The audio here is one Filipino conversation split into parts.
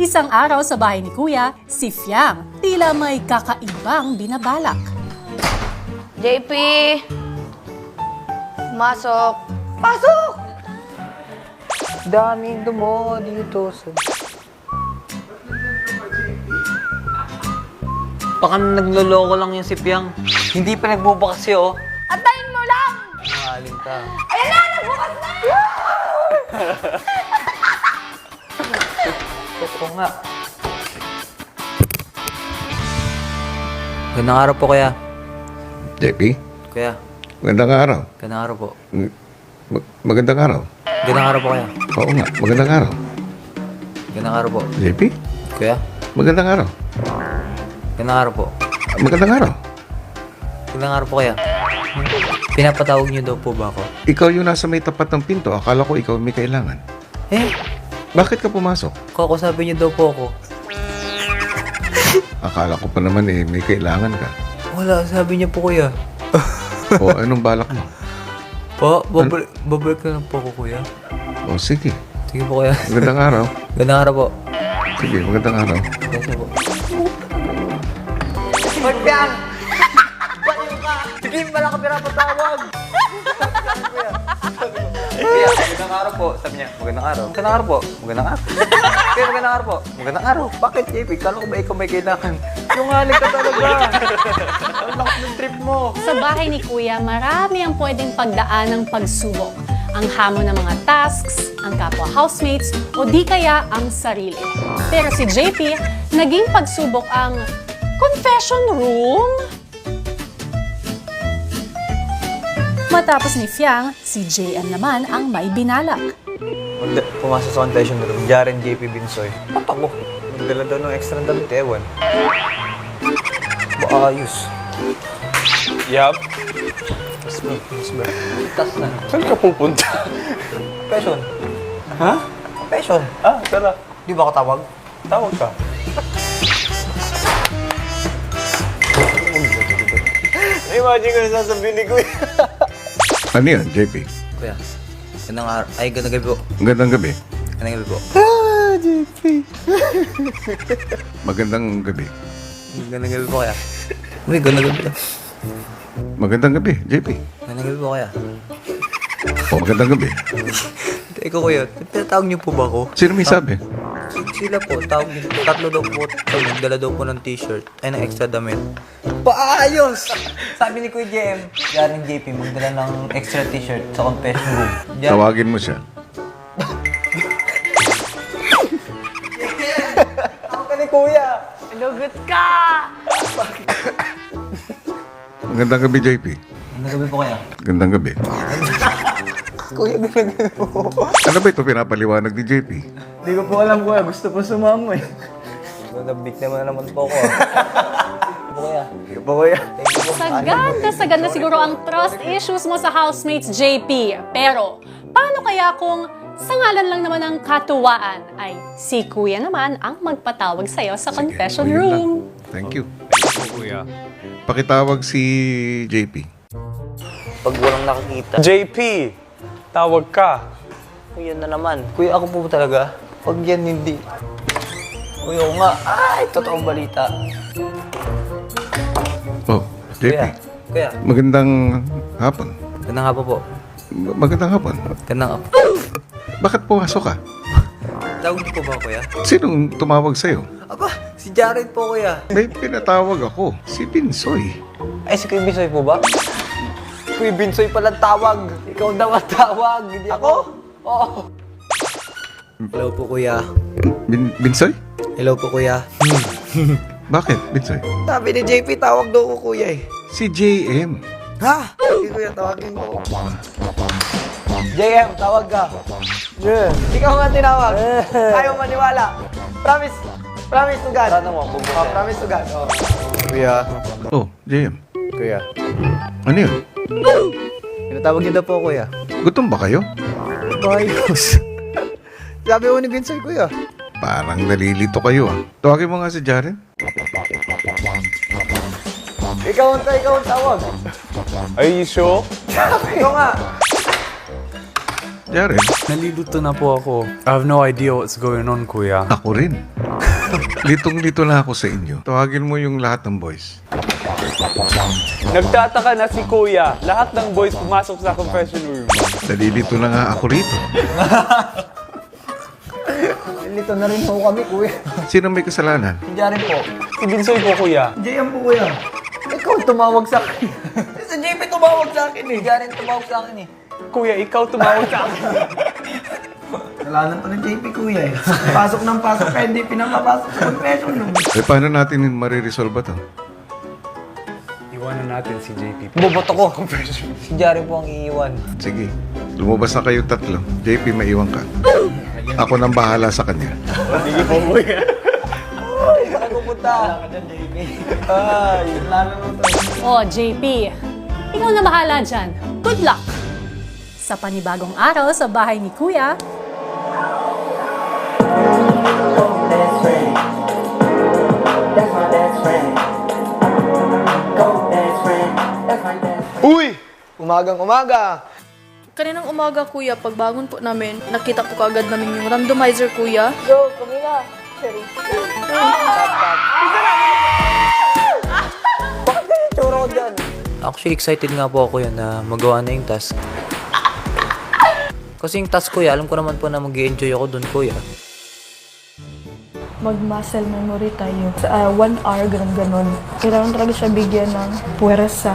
Isang araw sa bahay ni Kuya, si Fiang tila may kakaibang binabalak. JP! Masok! Pasok! Daming dumo dito sa... Baka nagloloko lang yung si Piang. Hindi pa nagbubukas siya, oh. Antayin mo lang! Mahaling ka. Ayan na! Nagbukas na! Oo nga. Gandang araw po, kuya. JP, Kuya, magandang araw. gandang araw po. Magandang araw. Gandang araw po, kuya. Oo nga, magandang araw. Gandang araw po. JP, Kuya, magandang araw. gandang araw po. Magandang araw. Gandang araw po, kuya. Pinapatawag niyo daw po ba ako? Ikaw yung nasa may tapat ng pinto. Akala ko ikaw may kailangan. Eh, Bakit ka pumasok? sabi niyo daw po ako. Akala ko pa naman may kailangan ka. Wala, sabi niya po, kuya. O anong balak mo? Po, babalik na lang po ako, kuya. O sige, Sige po, kuya. magandang araw. Gandang araw po. Sige, magandang araw. Kasi po. Magpiang! Baliw ka! Hindi mo lang ako pinapatawag! Kuya, magandang araw po. Sabi niya, magandang araw. Magandang araw po. Magandang araw. Kuya, magandang araw po. Magandang araw. Bakit, JP? Kala ko ba ikaw may kailangan? Yung halik ka talaga. Ang lakas ng trip mo. Sa bahay ni Kuya, marami ang pwedeng pagdaan ng pagsubok. Ang hamon ng mga tasks, ang kapwa housemates, o di kaya ang sarili. Pero si JP, naging pagsubok ang confession room. Matapos ni Fiang, si JM naman ang may binalak. Pumasok sa confession room, Jaren JP Binsoy. Papa ko. Nagdala daw ng extra damit, ewan. Maayos. Yup. Tas na. Saan ka pupunta? Confession. Ha? Confession. Ah, tara. Di ba ako tawag? Tawag ka. Imagine ko na sasabihin ni Kuya. Ano yan, JP? Kuya, gandang araw. Ay, gandang gabi po. Magandang gabi. Gandang gabi po. Magandang gabi. Gandang gabi po, kuya. Uy, gandang gabi po. Magandang gabi, JP. Gandang gabi po, kuya. O, magandang gabi. Ikaw, kuya, tinatawag niyo po ba ako? Sino may sabi? Sila po, tawag niyo. Tatlo daw po. Nagdala daw po ng t-shirt. Ay, ng extra damit. Paayos! Sabi ni Kuya JM, Jaren JP, magdala ng extra t-shirt sa confession room. Tawagin mo siya. Ako ka ni Kuya! Lugot ka! Magandang gabi, JP. Gandang gabi po, kuya. Magandang gabi. Kuya, gandang gabi po. Ano ba ito pinapaliwanag ni JP? Hindi ko po alam, kuya. Gusto po sumama eh. Nabik naman po ako. Kuya. Sige po, kuya. Sagad na siguro ang trust issues mo sa housemates, JP. Pero, paano kaya kung sa ngalan lang naman ng katuwaan ay si Kuya naman ang magpatawag sa'yo sa confession Sige, yun lang. room? Thank you. Kuya. Pakitawag si JP. Pag walang nakakita. JP! Tawag ka. Kuya na naman. Kuya, ako po talaga. Pag yan hindi. Kuya, ako nga. Ay, totoong balita. Oh, JP. Kuya. Kuya. Magandang hapon. Gandang hapon po. Magandang hapon. Gandang hapon. Bakit pumasok ka? Tawag niyo po ba, kuya? Sinong tumawag sa'yo? Ako, si Jared po, kuya. May pinatawag ako. Si Binsoy. Ay, si Kuya Binsoy po ba? Kuya Binsoy pala tawag. Ikaw daw ang tawag. Hindi ako? Oo. Hello po, kuya. Binsoy? Hello po, kuya. Bakit, Binsoy? Sabi ni JP, tawag daw ko, kuya eh. Si JM. Ha? Hindi, kuya, tawagin ko. JM, tawag ka. Ikaw nga tinawag. Ayaw maniwala. Promise. Promise to God. Sana mo, promise to God. Oh. Kuya. Oh, JM. Kuya. Ano yun? Pinatawag niyo daw po, kuya. Gutom ba kayo? Bayos. Sabi mo ni Binsoy, kuya. Parang nalilito kayo ah. Tawagin mo nga si Jaren. Ikaw ang tawag. Are you sure? Ikaw nga. Jaren, Nalilito na po ako. I have no idea what's going on, Kuya. ako rin. Litong-lito na ako sa inyo. Tawagin mo yung lahat ng boys. Nagtataka na si Kuya. Lahat ng boys pumasok sa confession room. Nalilito na nga ako rito. Lito na rin po kami, kuya. Sino may kasalanan? Si Jaren po. Si Binsoy po, Kuya. JM po, kuya. Ikaw tumawag sa akin. Si JP tumawag sa akin eh. Jaren tumawag sa akin eh. Kuya, ikaw tumawag sa akin. Kasalanan pa ng JP, kuya eh. Pasok ng pasok kaya hindi pinapapasok sa confession room. Eh, paano natin mariresolve to? Iwanan natin si JP. Boboto ko. Si Jaren po ang iiwan. Sige, lumabas na kayo tatlo. JP, maiwan ka. Ako nang bahala sa kanya. Sige po, Kuya. Saan pupunta? Ay, lalo mo to. O, JP, ikaw na bahala dyan. Good luck! Sa panibagong araw sa bahay ni Kuya, best friend. That's my best friend. Go best friend. That's my best friend. Uy! Umagang umaga. Kaninang umaga, kuya, pagbangon po namin, nakita po kaagad namin yung randomizer, kuya. Tsura ko dyan. Actually, excited nga po ako yun na magawa na yung task. Kasi yung task, kuya, alam ko naman po na mag-enjoy ako dun, kuya. Mag-muscle memory tayo. Sa 1 hour, ganun-ganun. Kailangan talaga siya bigyan ng puwersa.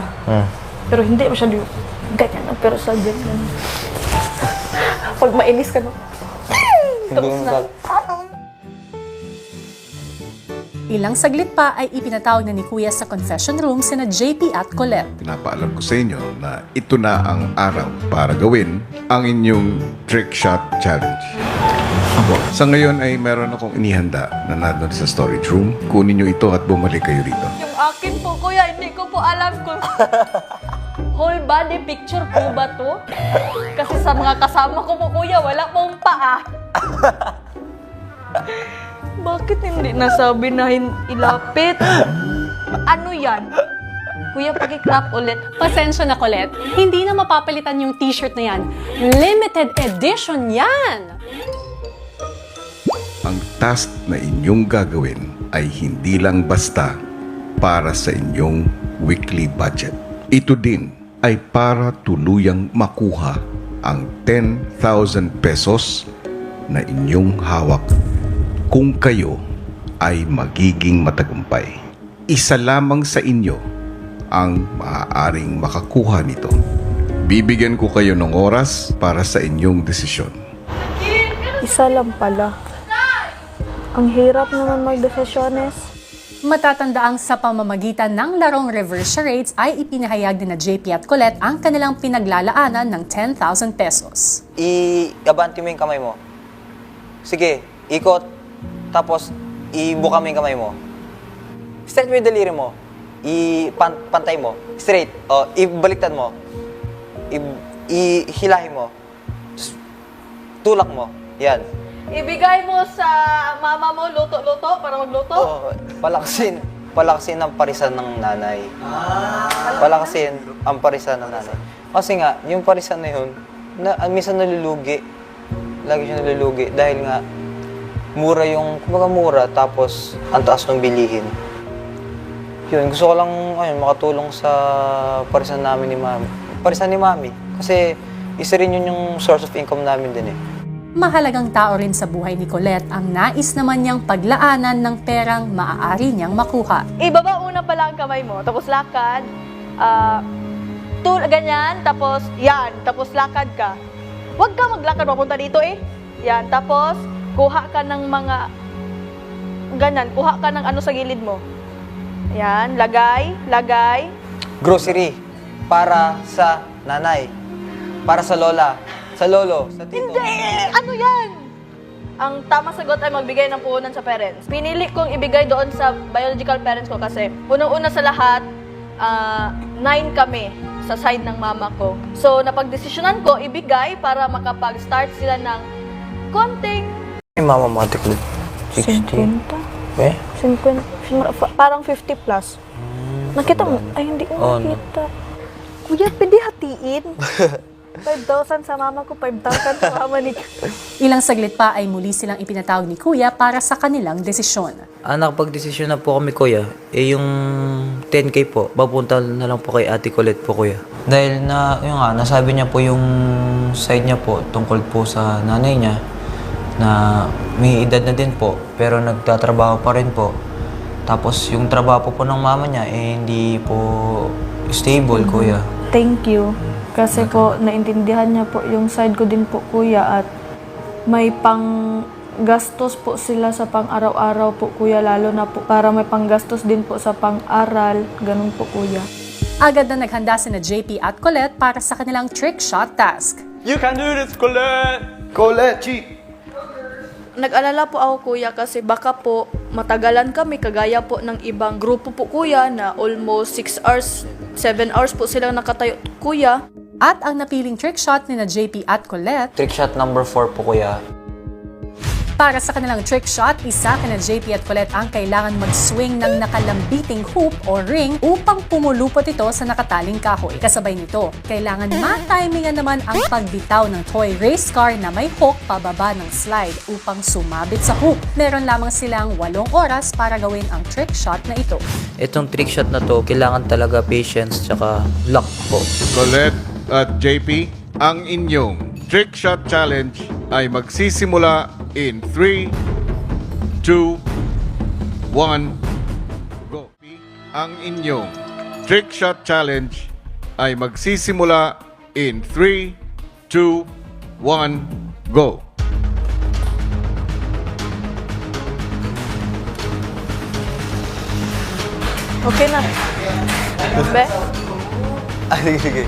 Pero hindi masyado yung ganyan ang puwersa, ganyan. Pag mainis ka, no? Tapos na. ilang saglit pa ay ipinatawag na ni Kuya sa confession room sina JP at Colette. Pinapaalam ko sa inyo na ito na ang araw para gawin ang inyong trick shot challenge. Sa ngayon ay meron akong inihanda na nandun sa storage room. Kunin nyo ito at bumalik kayo rito. Yung akin po, kuya, hindi ko po alam kung whole body picture po ba to? Kasi sa mga kasama ko po, kuya, wala pong paa. Bakit hindi nasabi na ilapit? Ano yan? Kuya, pag-clap ulit. Pasensya na, Colette. Hindi na mapapalitan yung t-shirt na yan. Limited edition yan! Ang task na inyong gagawin ay hindi lang basta para sa inyong weekly budget. Ito din ay para tuluyang makuha ang 10,000 pesos na inyong hawak kung kayo ay magiging matagumpay. Isa lamang sa inyo ang maaaring makakuha nito. Bibigyan ko kayo ng oras para sa inyong desisyon. Isa lang pala. Ang hirap naman magdesisyones. Matatandaang sa pamamagitan ng larong reverse charades ay ipinahayag din na JP at Colette ang kanilang pinaglalaanan ng 10,000 pesos. I-abante mo yung kamay mo. Sige, ikot. Tapos, ibuka mo yung kamay mo. Straight mo yung daliri mo. Pantay mo. Straight. O, ibaliktad mo. Ihilahin mo. Tulak mo. Yan. Ibigay mo sa mama mo luto-luto para magluto? Oo, palakasin ang parisan ng nanay. Palakasin ang parisan ng nanay. Kasi nga, yung parisan na yun, minsan nalulugi. Lagi siya nalulugi dahil nga, mura yung, kumbaga mura, tapos ang taas ng bilihin. Yun, gusto ko lang makatulong sa parisan namin ni Mami. Parisan ni Mami. Kasi isa rin yun yung source of income namin din eh. Mahalagang tao rin sa buhay ni Colette ang nais naman niyang paglaanan ng perang maaari niyang makuha. Ibaba una pala ang kamay mo, tapos lakad. Ganyan, tapos yan, tapos lakad ka. Huwag ka maglakad, papunta dito eh. Yan, tapos kuha ka ng mga, ganyan, kuha ka ng ano sa gilid mo. Yan, lagay. Grocery para sa nanay, para sa lola, sa lolo, sa tito. Hindi! Ano yan? Ang tamang sagot ay magbigay ng puhunan sa parents. Pinili kong ibigay doon sa biological parents ko kasi unang-una sa lahat, 9 kami sa side ng mama ko. So, napagdesisyonan ko ibigay para makapag-start sila ng konting Yung mama mo, Ate Claude. 50. Eh? 50, parang 50 plus. Nakita mo? Ay, hindi ko Oh, no. nakita. Kuya, pwede hatiin? 5,000 sa mama ko, 5,000 sa mama ni... Ilang saglit pa ay muli silang ipinatawag ni Kuya para sa kanilang desisyon. Nakapag-desisyon na po kami, kuya. Yung 10K po, papunta na lang po kay Ate Colette po, kuya. Dahil nasabi niya po yung side niya po tungkol po sa nanay niya na may edad na din po, pero nagtatrabaho pa rin po. Tapos yung trabaho po ng mama niya, hindi po stable, kuya. Thank you. Kasi po, naintindihan niya po yung side ko din po, kuya, at may panggastos po sila sa pang-araw-araw po, kuya, lalo na po para may panggastos din po sa pang-aral, ganun po, kuya. Agad na naghanda sina JP at Colette para sa kanilang trick shot task. You can do this, Colette! Colette, Chi! Nag-alala po ako, kuya, kasi baka po matagalan kami kagaya po ng ibang grupo po, kuya, na almost 6 hours, 7 hours po silang nakatayo, kuya. At ang napiling trick shot ni na JP at Colette, Trick shot number 4 po, kuya. para sa kanilang trick shot, isa kina JP at Colette ang kailangan mag-swing ng nakalambiting hoop o ring upang pumulupot ito sa nakataling kahoy. Kasabay nito, kailangan ma-timingan naman ang pagbitaw ng toy race car na may hook pababa ng slide upang sumabit sa hoop. Meron lamang silang 8 oras para gawin ang trick shot na ito. Itong trick shot na to, kailangan talaga patience tsaka luck po. Colette at JP, ang inyong trick shot challenge ay magsisimula in 3, 2, 1, go. Ang inyong trick shot challenge ay magsisimula in 3, 2, 1, go. Okay na. Be? Sige.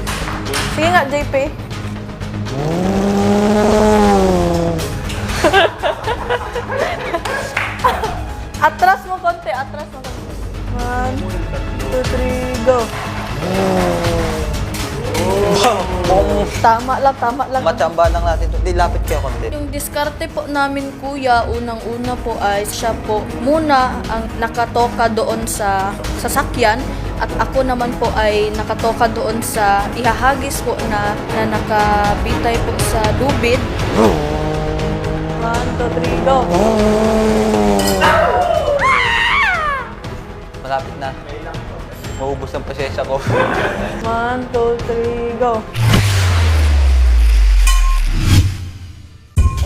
Sige nga, JP. Atras mo konti, atras mo konti. 1, 2, 3, go. Tama lang. Matamba lang natin to. Di, lapit kayo konti. Yung diskarte po namin, kuya, unang-una po ay siya po muna ang nakatoka doon sa sasakyan at ako naman po ay nakatoka doon sa ihahagis po na nakabitay po sa lubid. 1, 2, 3, go! Malapit na. Maubos ang pasensya ko. 1, 2, 3, go!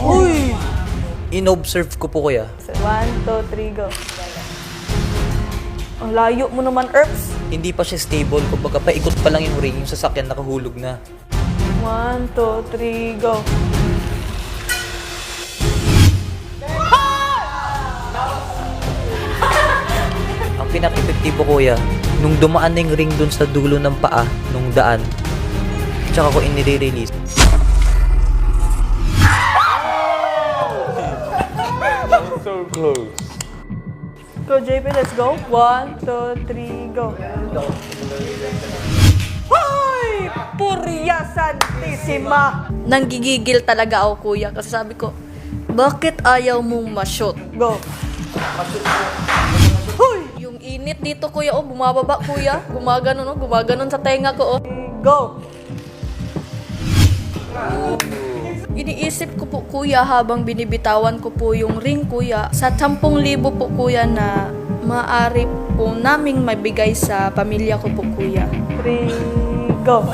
Uy! In-observe ko po, kuya. 1, 2, 3, go! Ang layo mo naman, Erps. Hindi pa siya stable. Kumbaga, paikot pa lang yung ring. Yung sasakyan nakahulog na. 1, 2, 3, go! Ang pinaka-epektibo, kuya, nung dumaan na yung ring dun sa dulo ng paa, nung daan, tsaka ko inire-release. So close. Go, JP, let's go. 1, 2, 3, go. Hoy! Purya Santissima! Nanggigigil talaga ako, kuya, kasi sabi ko, bakit ayaw mong ma-shoot? Go. Hoy! Yung init dito, kuya, oh, bumababa, kuya. Gumaganon sa tenga ko, oh. Go! Iniisip ko po, kuya, habang binibitawan ko po yung ring, kuya, sa 10,000 po, kuya, na maaari po naming mabigay sa pamilya ko po, kuya. 3, go!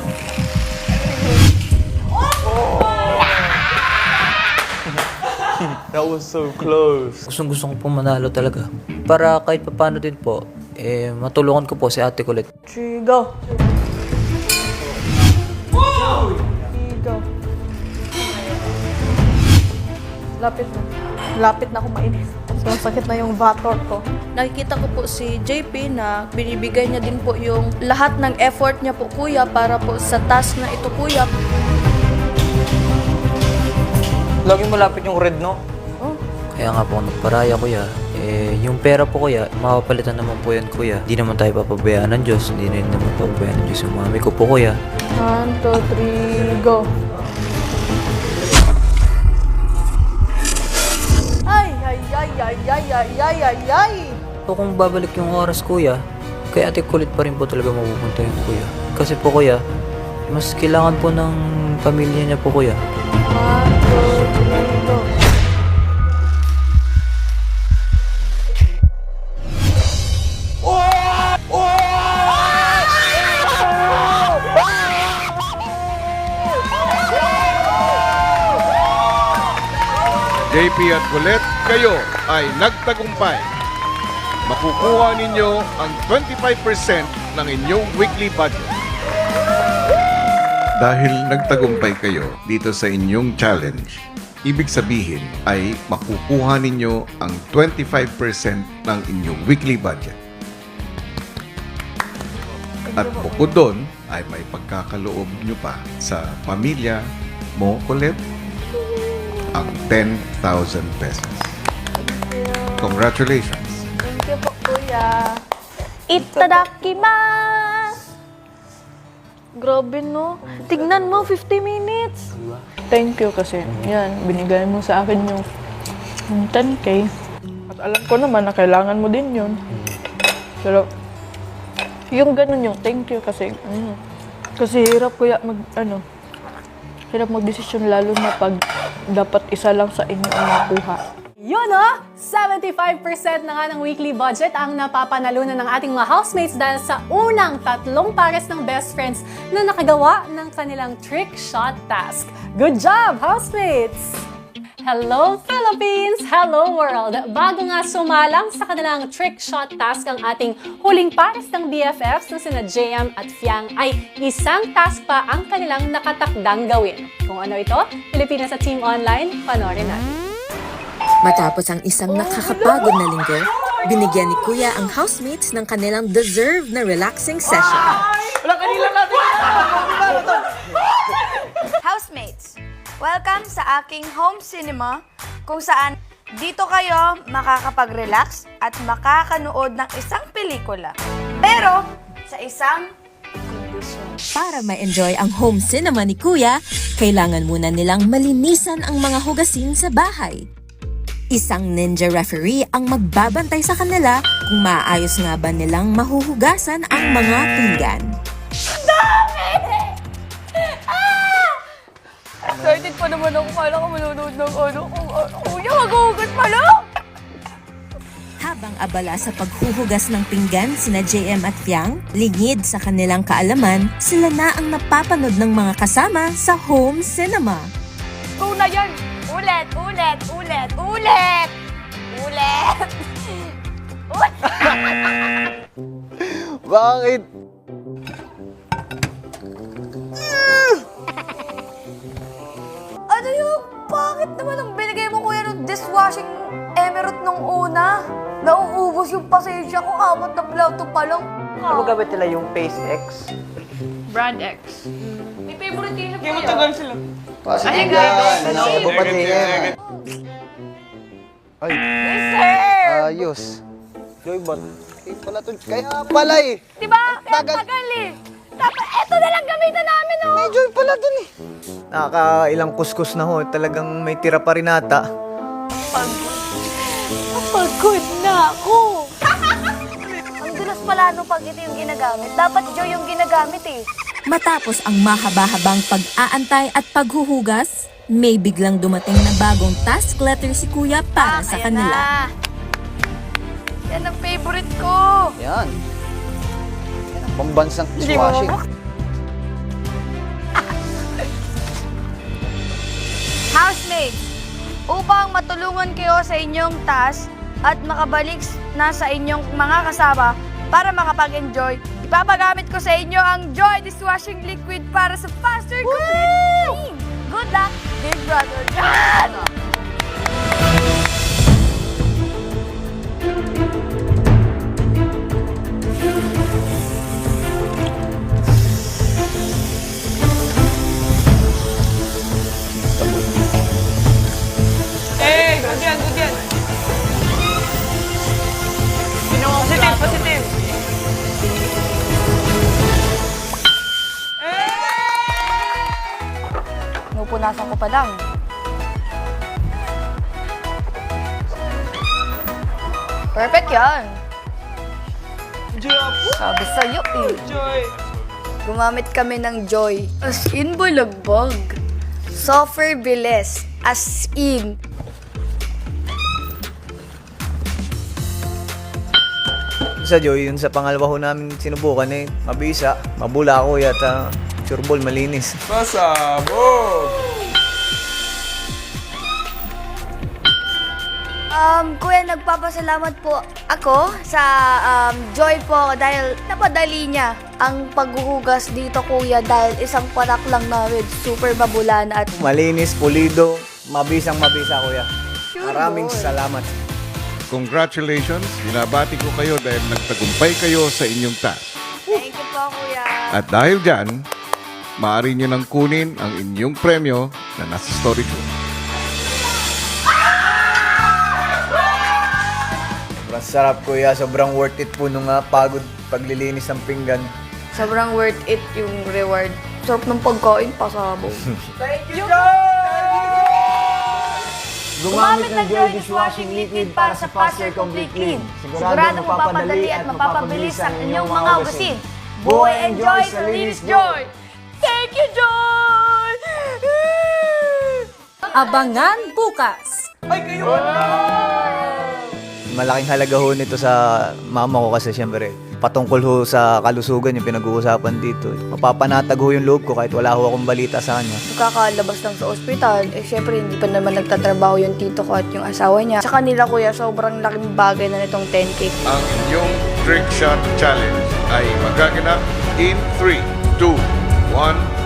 That was so close. Gustong-gusto ko po manalo talaga. Para kahit paano din po, matulungan ko po si Ate Colette. 3, go! 3, go! Lapit na ako mainis. Sumasakit na yung vator ko. Nakikita ko po si JP na binibigay niya din po yung lahat ng effort niya po, kuya, para po sa task na ito, kuya. Laging malapit yung red, no? Oh. Kaya nga po, nagparaya, kuya. Yung pera po, kuya, mapapalitan naman po yan, kuya. Hindi naman tayo papabayaan ng Diyos. Hindi rin naman papabayaan ng Diyos yung mami ko po, kuya. 1, 2, 3, go! Ay! So kung babalik yung oras, kuya, kay Ate Colette pa rin po talaga mapupunta yun, kuya. Kasi po, kuya, Mas kailangan po ng pamilya niya po, kuya. 1, 2, 3, go. JP at Colette, kayo ay nagtagumpay. Makukuha ninyo ang 25% ng inyong weekly budget. Dahil nagtagumpay kayo dito sa inyong challenge, ibig sabihin ay makukuha ninyo ang 25% ng inyong weekly budget. At bukod doon ay may pagkakaloob nyo pa sa pamilya mo, Colette, ang 10,000 pesos. Congratulations! Thank you po, kuya. Itadakimasu! Grabe, no? Tignan mo, 50 minutes. Thank you kasi, yan, binigay mo sa akin yung 10K. At alam ko naman na kailangan mo din yun. Pero, yung ganun yung thank you kasi, kasi hirap kuya hirap magdesisyon lalo na pag dapat isa lang sa inyo ang makuha. Yun o! 75% na nga ng weekly budget ang napapanalunan ng ating mga housemates dahil sa unang 3 pares ng best friends na nakagawa ng kanilang trick shot task. Good job, housemates! Hello, Philippines! Hello, world! Bago nga sumalang sa kanilang trick shot task ang ating huling pares ng BFFs na sina JM at Fiang ay isang task pa ang kanilang nakatakdang gawin. Kung ano ito, Pilipinas sa Team Online, panoorin natin. Matapos ang isang nakakapagod na linggo, binigyan ni Kuya ang housemates ng kanilang deserved na relaxing session. Housemates, welcome sa aking home cinema kung saan dito kayo makakapag-relax at makakanood ng isang pelikula. Pero sa isang kondisyon. Para ma-enjoy ang home cinema ni Kuya, kailangan muna nilang malinisan ang mga hugasin sa bahay. Isang ninja referee ang magbabantay sa kanila kung maayos nga ba nilang mahuhugasan ang mga pinggan. Excited pa naman ako. Kala ko manonood ng kuya, maghuhugas pa lang! Habang abala sa paghuhugas ng pinggan sina JM at Fiang, lingid sa kanilang kaalaman, sila na ang napapanood ng mga kasama sa home cinema. Go na yan! Ulit! Ulit! Ulit! Ulit! Ulit! Bakit? Ano yung bakit naman ang binigay mo kuya ng dishwashing emerald nung una? Nauubos yung pasensya ko, 4 na plato pa lang. Ano gamit nila yung Pace X? Brand X. May favorite yun na Hindi matagal sila. Positive yan. Naloko pa din yan. Ay, ayos. Joy, ba't? Pala to. Kaya pala eh. Diba? Kaya tagal eh. Dapat eto na lang gamitan namin oh. May joy pala dun eh. Nakakailang kuskus na ho. Talagang may tira pa rin ata. Pagod na ako. Ang dulas pala no pag ito yung ginagamit. Dapat Joy yung ginagamit eh. Matapos ang mahaba-habang pag-aantay at paghuhugas, may biglang dumating na bagong task letter si Kuya para sa ayan kanila. na. Yan ang favorite ko. Yan. Yan ang pambansang dishwashing. Housemates, upang matulungan kayo sa inyong task at makabalik na sa inyong mga kasama para makapag-enjoy, ipapagamit ko sa inyo ang Joy Dishwashing Liquid para sa faster clean. Good luck, Big Brother. Yan! Eh, good yan, good yan. Positive, positive. Nupunasan ko pa lang. Perfect yan. Joy, Sabi sa'yo eh. Joy. gumamit kami ng Joy. As in, bulagbag. Software bilis. As in. Sa Joy, yun sa pangalawa ho namin sinubukan eh. Mabisa, mabula ako at sureball, malinis. Pasabog! Kuya, nagpapasalamat po ako sa Joy po dahil napadali niya ang paghuhugas dito, kuya, dahil isang patak lang namin, super mabulan at Malinis, pulido, mabisang-mabisa, kuya. Maraming salamat. Congratulations! Binabati ko kayo dahil nagtagumpay kayo sa inyong task. thank you po, kuya. At dahil dyan, maaari nyo nang kunin ang inyong premyo na nasa storage room. Sobrang sarap, kuya. Sobrang worth it po nung pagod paglilinis ng pinggan. Sobrang worth it yung reward. Sarap ng pagkain, pasabog. Gumamit ng Joy Dishwashing Liquid para sa faster complete clean. Sigurado mapapadali at mapapabilis ang inyong mga hugasin. Buhay and joy sa Linis Joy! Thank you, Joy! Abangan bukas! Malaking halaga ho nito sa mama ko kasi siyempre patungkol ho sa kalusugan yung pinag-uusapan dito. Mapapanatag ho yung loob ko kahit wala ho akong balita sa kanya. Kakalabas lang sa ospital, syempre hindi pa naman nagtatrabaho yung tito ko at yung asawa niya. Sa kanila, kuya, sobrang laking bagay na nitong 10K. Ang inyong Trick Shot Challenge ay magaganap in 3, 2, 1,